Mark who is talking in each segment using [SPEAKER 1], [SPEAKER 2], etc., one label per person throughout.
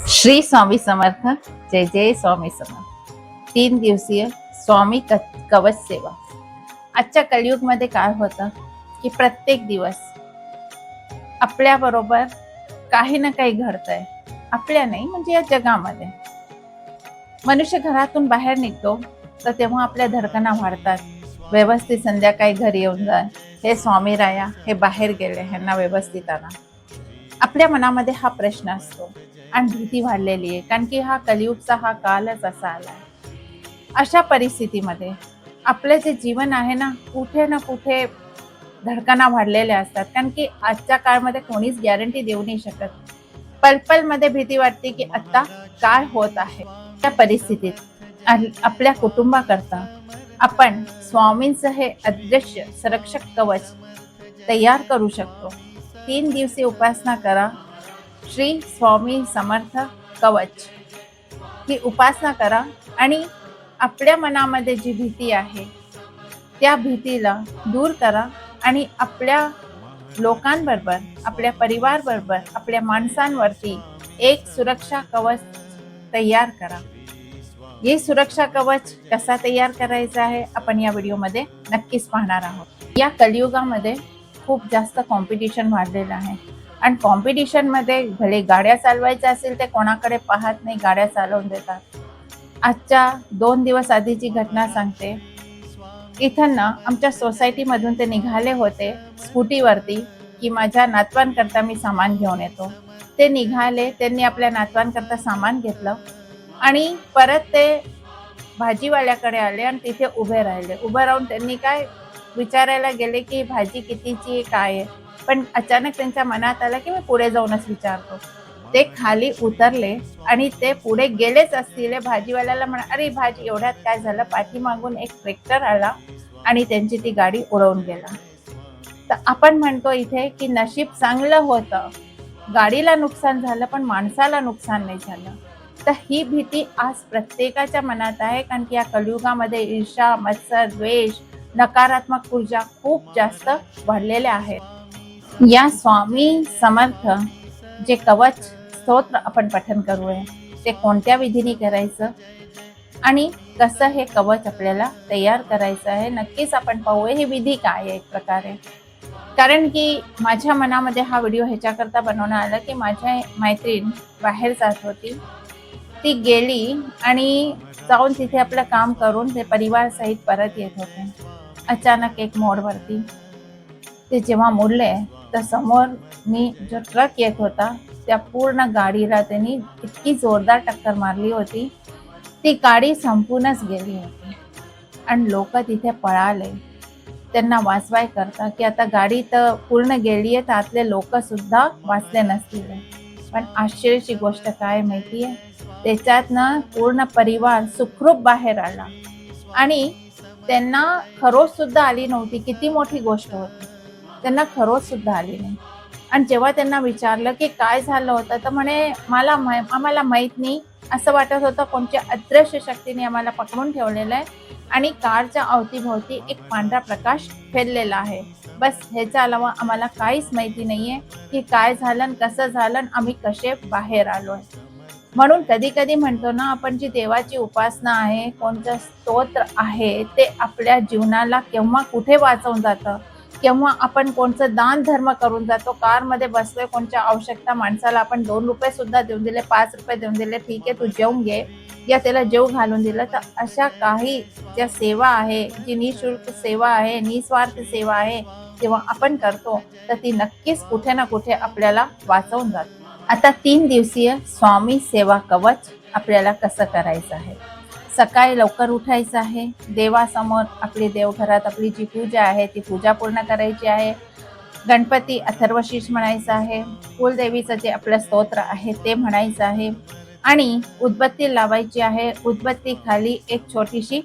[SPEAKER 1] श्री स्वामी समर्थ. जय जय स्वामी समर्थ. 3 दिवसीय स्वामी कवच सेवा. आजच्या कलियुगमध्ये काय होतं की प्रत्येक दिवस आपल्या बरोबर काही ना काही घडतंय. आपल्या नाही म्हणजे या जगामध्ये मनुष्य घरातून बाहेर निघतो तर तेव्हा आपल्या धडकना वाढतात. व्यवस्थित संध्याकाळी घरी येऊन जा, हे स्वामी राया हे बाहेर गेले, ह्यांना व्यवस्थित आणा. आपल्या मनामध्ये हा प्रश्न असतो आणि भीती वाढलेली आहे, कारण की हा कलियुगचा हा कालच असा आला. अशा परिस्थितीमध्ये आपलं जे जीवन आहे ना कुठे धडकना वाढलेल्या असतात, कारण की आजच्या काळामध्ये कोणीच गॅरंटी देऊ नाही शकत. पलपलमध्ये भीती वाटते की आता काय होत आहे. त्या परिस्थितीत आपल्या कुटुंबाकरता आपण स्वामींचं हे अदृश्य संरक्षक कवच तयार करू शकतो. 3 दिवसीय उपासना करा. श्री स्वामी समर्थ कवच ही उपासना करा आणि आपल्या मनामध्ये जी भीती आहे त्या भीतीला दूर करा आणि आपल्या लोकांबरोबर, आपल्या परिवार बरोबर, आपल्या माणसांवरती एक सुरक्षा कवच तयार करा. हे सुरक्षा कवच कसा तयार करायचा आहे आपण या व्हिडिओमध्ये नक्कीच पाहणार आहोत. या कलियुगामध्ये खूप जास्त कॉम्पिटिशन वाढलेलं आहे आणि कॉम्पिटिशनमध्ये भले गाड्या चालवायच्या असेल ते कोणाकडे पाहत नाही, गाड्या चालवून देतात. आजच्या 2 दिवस आधीची घटना सांगते. इथं ना आमच्या सोसायटीमधून ते निघाले होते स्कूटीवरती की माझ्या नातवांकरता मी सामान घेऊन येतो. ते निघाले, त्यांनी आपल्या नातवांकरता सामान घेतलं आणि परत ते भाजीवाल्याकडे आले आणि तिथे उभे राहिले. उभं राहून त्यांनी काय विचारायला गेले की भाजी कितीची काय आहे, पण अचानक त्यांच्या मनात आलं की मी पुढे जाऊनच विचारतो. ते खाली उतरले आणि ते पुढे गेलेच असतील. भाजीवाल्याला म्हणा, अरे भाजी एवढ्यात काय झालं, पाठीमागून एक ट्रॅक्टर आला आणि त्यांची ती गाडी उडवून गेला. तर आपण म्हणतो इथे की नशीब चांगलं होतं, गाडीला नुकसान झालं पण माणसाला नुकसान नाही झालं. तर ही भीती आज प्रत्येकाच्या मनात आहे, कारण की या कलियुगामध्ये ईर्ष्या, मत्सर, द्वेष, नकारात्मक ऊर्जा खूप जास्त वाढलेल्या आहेत. या स्वामी समर्थ जे कवच स्तोत्र आपण पठन करूया ते कोणत्या विधीने करायचं आणि कसं हे कवच आपल्याला तयार करायचं आहे नक्कीच आपण पाहूया. ही विधी काय आहे एक प्रकारे, कारण की माझ्या मनामध्ये हा व्हिडिओ ह्याच्याकरता बनवण्यात आला की माझ्या मैत्रीण बाहेर जात होती. ती गेली आणि जाऊन तिथे आपलं काम करून ते परिवार सहित परत येत होते. अचानक एक मोडवरती ते जेव्हा मुडले तर समोर मी जो ट्रक येत होता त्या पूर्ण गाडीला त्यांनी इतकी जोरदार टक्कर मारली होती, ती गाडी संपूर्णच गेली होती आणि लोक तिथे पळाले त्यांना वाचवाय करता की आता गाडी तर पूर्ण गेली आहे, तर आतले लोक सुद्धा वाचले नसतील. पण आश्चर्याची गोष्ट काय माहितीये, त्याच्यात ना पूर्ण परिवार सुखरूप बाहेर आला आणि त्यांना खरोच सुद्धा आली नव्हती. किती मोठी गोष्ट होती, त्यांना खरोच सुद्धा आली नाही. आणि जेव्हा त्यांना विचारलं की काय झालं होतं तर म्हणे आम्हाला माहित नाही, असं वाटत होतं कोणत्या अदृश्य शक्तीने आम्हाला पकडून ठेवलेलं आहे आणि कारच्या अवतीभोवती एक पांढरा प्रकाश फैललेला आहे. बस ह्याच्या अलावा आम्हाला काहीच माहिती नाहीये की काय झालं, कसं झालं, आम्ही कसे बाहेर आलोय. म्हणून कधी कधी म्हणतो ना आपण, जी देवाची उपासना आहे, कोणतं स्तोत्र आहे ते आपल्या जीवनाला केव्हा कुठे वाचवून जातं, केव्हा आपण कोणतं दान धर्म करून जातो. कारमध्ये बसलोय, कोणत्या आवश्यकता माणसाला आपण 2 रुपये सुद्धा देऊन दिले, 5 रुपये देऊन दिले, ठीक आहे तू जेवून घे, या त्याला जेव घालून दिलं. तर अशा काही ज्या सेवा आहे, जी निशुल्क सेवा आहे, निस्वार्थ सेवा आहे, जेव्हा आपण करतो तर ती नक्कीच कुठे ना कुठे आपल्याला वाचवून जाते. आता 3 दिवसीय स्वामी सेवा कवच आपल्याला कसं करायचं आहे. सकाळी लवकर उठायचं आहे. देवासमोर आपली देवघरात आपली जी पूजा आहे ती पूजा पूर्ण करायची आहे. गणपती अथर्वशीर्ष म्हणायचं आहे. कुलदेवीचं जे आपलं स्तोत्र आहे ते म्हणायचं आहे आणि उदबत्ती लावायची आहे. उदबत्ती खाली एक छोटीशी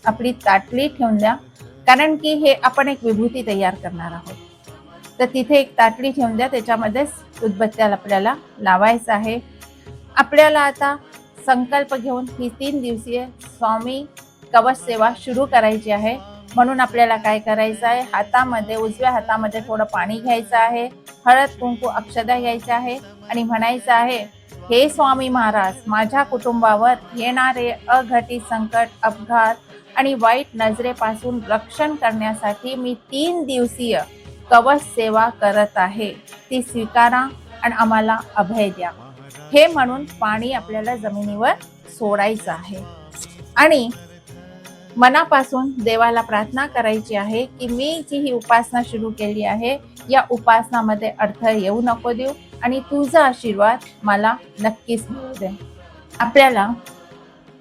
[SPEAKER 1] आपली ताटली ठेवून द्या, कारण की हे आपण एक विभूती तयार करणार आहोत. तर तिथे एक ताटली ठेवून द्या, त्याच्यामध्येच उदबत्त्या आपल्याला लावायचं आहे. आपल्याला आता संकल्प घेऊन ही 3 दिवसीय स्वामी कवच सेवा सुरू करायची आहे. म्हणून आपल्याला काय करायचं आहे, हातामध्ये उजव्या हातामध्ये थोडं पाणी घ्यायचं आहे, हळद कुंकू अक्षदा घ्यायचं आहे आणि म्हणायचं आहे हे स्वामी महाराज, माझ्या कुटुंबावर येणारे अघटित संकट, अपघात आणि वाईट नजरेपासून रक्षण करण्यासाठी मी 3 दिवसीय कवच सेवा करत आहे, ती स्वीकारा आणि आम्हाला अभय द्या. हे म्हणून पाणी आपल्याला जमिनीवर सोडायचं आहे आणि मनापासून देवाला प्रार्थना करायची आहे की मी जी ही उपासना सुरू केली आहे या उपासनामध्ये अडथळे येऊ नको देऊ आणि तुझा आशीर्वाद मला नक्कीच मिळू दे. आपल्याला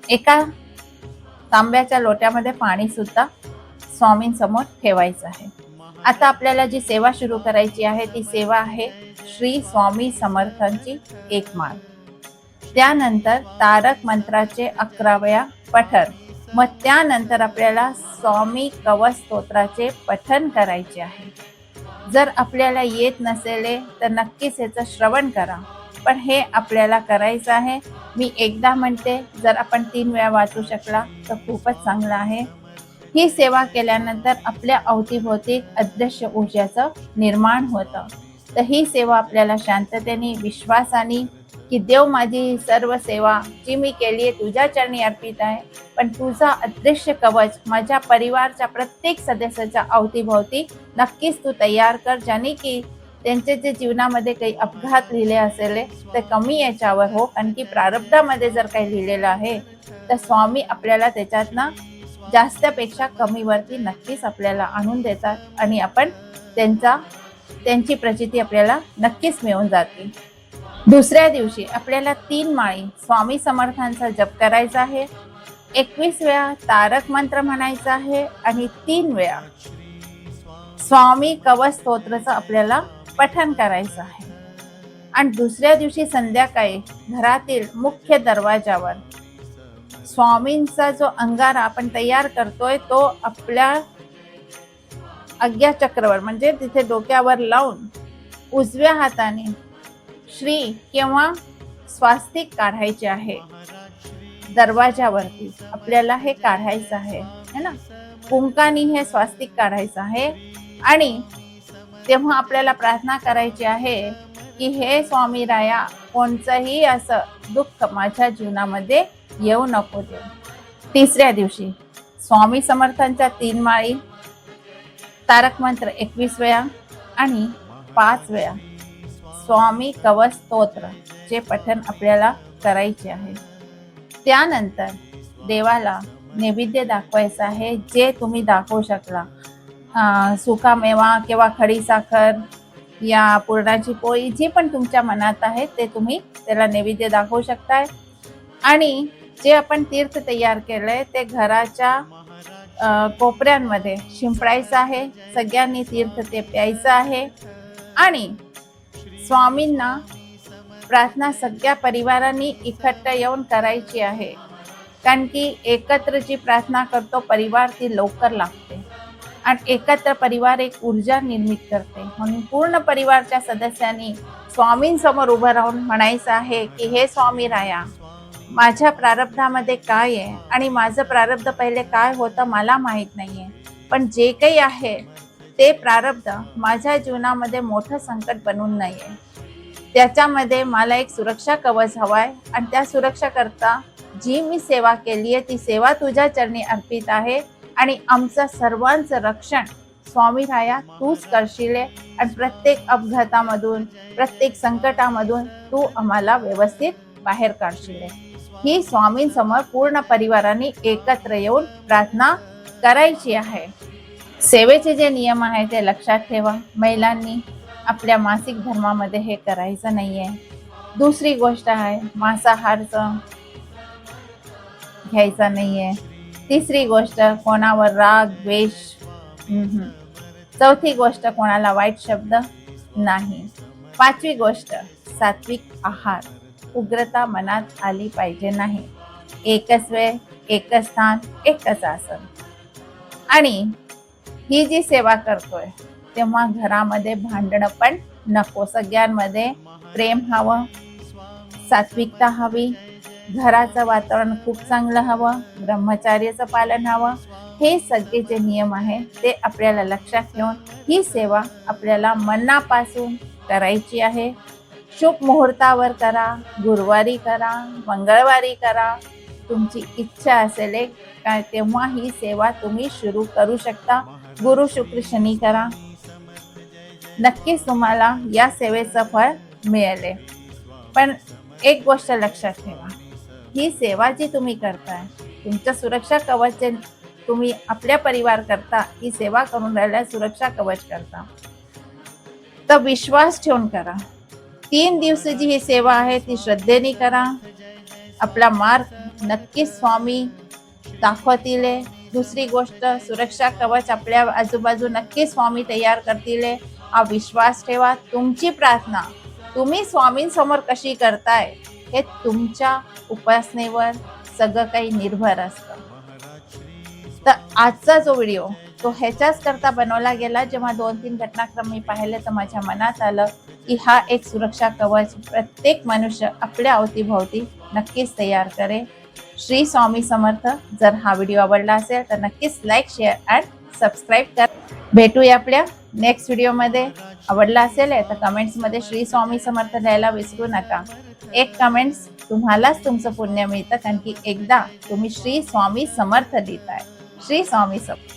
[SPEAKER 1] एका तांब्याच्या लोट्यामध्ये पाणी सुद्धा स्वामींसमोर ठेवायचं आहे. आता आपल्याला जी सेवा सुरू करायची आहे ती सेवा आहे श्री स्वामी समर्थांची एक माळ. त्यानंतर तारक मंत्राचे 11 वेळा पठण. मग त्यानंतर आपल्याला स्वामी कवच स्तोत्राचे पठण करायचे आहे. जर आपल्याला येत नसेल तर नक्कीच याचं श्रवण करा, पण हे आपल्याला करायचं आहे. मी एकदा म्हणते, जर आपण 3 वेळा वाचू शकला तर खूपच चांगलं आहे. ही सेवा केल्यानंतर आपल्या अवतीभोवती अदृश्य ऊर्जाचं निर्माण होतं. तर ही सेवा आपल्याला शांततेने, विश्वासाने की देव माझी सर्व सेवा जी मी केली आहे तुझ्या चरणी अर्पित आहे, पण तुझा अदृश्य कवच माझ्या परिवारच्या प्रत्येक सदस्याच्या अवतीभोवती नक्कीच तू तयार कर, ज्याने की त्यांचे जे जीवनामध्ये काही अपघात लिहिले असेल ते कमी याच्यावर हो. कारण की प्रारब्धामध्ये जर काही लिहिलेलं आहे तर स्वामी आपल्याला त्याच्यातनं जास्तपेक्षा कमीवरती नक्कीच आपल्याला आणून देतात आणि आपण त्यांची प्रचिती आपल्याला नक्कीच मिळून जाते. दुसऱ्या दिवशी आपल्याला 3 माळी स्वामी समर्थांचा जप करायचा आहे, 21 वेळा तारक मंत्र म्हणायचा आहे आणि 3 वेळा स्वामी कवच स्तोत्राचं आपल्याला पठण करायचं आहे. आणि दुसऱ्या दिवशी संध्याकाळी घरातील मुख्य दरवाजावर स्वामींचा जो अंगारा आपण तयार करतोय तो आपल्या आज्ञा चक्रावर म्हणजे तिथे डोक्यावर लावून उजव्या हाताने श्री किंवा स्वास्तिक काढायचे आहे. दरवाजावरती आपल्याला हे काढायचं आहे है ना. कुंकानी हे स्वास्तिक काढायचं आहे आणि तेव्हा आपल्याला प्रार्थना करायची आहे की हे स्वामी राया, कोणतंही असं दुःख माझ्या जीवनामध्ये येऊ नको दे. तिसऱ्या दिवशी स्वामी समर्थांच्या 3 माळी, तारक मंत्र 21 वेळा आणि 5 वेळा स्वामी कवच स्तोत्र चे पठण आपल्याला करायचे आहे. त्यानंतर देवाला नैवेद्य दाखवायचं आहे, जे तुम्ही दाखवू शकला. सुकामेवा किंवा खडी साखर या पुरणाची पोळी, जी पण तुमच्या मनात आहे ते तुम्ही त्याला नैवेद्य दाखवू शकताय. आणि जे आपण तीर्थ तयार केलंय ते घराच्या कोपऱ्यांमध्ये शिंपडायचं आहे. सगळ्यांनी तीर्थ ते प्यायचं आहे आणि स्वामींना प्रार्थना सगळ्या परिवारांनी एकत्र येऊन करायची आहे. कारण की एकत्र जी प्रार्थना करतो परिवार ती लवकर लागते आणि एकत्र परिवार एक ऊर्जा निर्मित करते. म्हणून पूर्ण परिवारच्या सदस्यांनी स्वामींसमोर उभं राहून म्हणायचं आहे की हे स्वामी राया, माझ्या प्रारब्धामध्ये काय आहे आणि माझं प्रारब्ध पहिले काय होतं मला माहीत नाहीये, पण जे काही आहे ते प्रारब्ध माझ्या जीवनामध्ये मोठं संकट बनून नाहीये. त्याच्यामध्ये मला एक सुरक्षा कवच हवाय आणि त्या सुरक्षा करता जी मी सेवा केली आहे ती सेवा तुझ्या चरणी अर्पित आहे आणि आमचं सर्वांचं रक्षण स्वामी राया तूच करशील आणि प्रत्येक अपघातामधून, प्रत्येक संकटामधून तू आम्हाला व्यवस्थित बाहेर काढशील. ही स्वामींसमोर पूर्ण परिवारांनी एकत्र येऊन प्रार्थना करायची आहे. सेवेचे जे नियम आहे ते लक्षात ठेवा. महिलांनी आपल्या मासिक धर्मामध्ये हे करायचं नाहीये. दुसरी गोष्ट आहे मांसाहारचं घ्यायचा नाहीये. तिसरी गोष्ट कोणावर राग द्वेष. चौथी गोष्ट कोणाला वाईट शब्द नाही. 5वी गोष्ट सात्विक आहार. उग्रता मनात आली पाहिजे नाही. एकच वेळ, एकच स्थान, एकच आसन. आणि ही जी सेवा करतोय तेव्हा घरामध्ये भांडणं पण नको. सगळ्यांमध्ये प्रेम हवं, सात्विकता हवी, घराचं वातावरण खूप चांगलं हवं, ब्रह्मचार्याचं पालन हवं. हे सगळे जे नियम आहे ते आपल्याला लक्षात ठेवून ही सेवा आपल्याला मनापासून करायची आहे. शुभ मुहूर्तावर करा, गुरुवारी करा, मंगळवारी करा, तुमची इच्छा असेल काय तेव्हा ही सेवा तुम्ही सुरू करू शकता. गुरु शुक्र शनी करा, नक्कीच तुम्हाला या सेवेचं फळ मिळेल. पण एक गोष्ट लक्षात ठेवा, ही सेवा जी तुम्ही करताय, तुमचं सुरक्षा कवच जे तुम्ही आपल्या परिवार करता, ही सेवा करून राहिल्या, सुरक्षा कवच करता, तर विश्वास ठेवून करा. 3 दिवसाची ही सेवा आहे, ती श्रद्धेने करा. आपला मार्ग नक्कीच स्वामी दाखवतील. दुसरी गोष्ट, सुरक्षा कवच आपल्या आजूबाजू नक्की स्वामी तयार करतील. हा विश्वास ठेवा. तुमची प्रार्थना तुम्ही स्वामींसमोर कशी करताय हे तुमच्या उपासनेवर सगळं काही निर्भर असतं. तर आजचा जो व्हिडिओ तो ह्याच्याच करता बनवला गेला. जेव्हा 2-3 घटनाक्रम मी पाहिले तर माझ्या मनात आलं की हा एक सुरक्षा कवच प्रत्येक मनुष्य आपल्या अवतीभोवती नक्कीच तयार करे. श्री स्वामी समर्थ. जर हा व्हिडिओ आवडला असेल तर नक्कीच लाईक, शेअर अँड सबस्क्राईब कर. भेटूया आपल्या नेक्स्ट व्हिडिओमध्ये. आवडला असेल तर कमेंट्समध्ये श्री स्वामी समर्थ लिहायला विसरू नका. एक कमेंट्स तुम्हालाच तुमचं पुण्य मिळतं, कारण की एकदा तुम्ही श्री स्वामी समर्थ लिहिताय. श्री स्वामी समर्थ.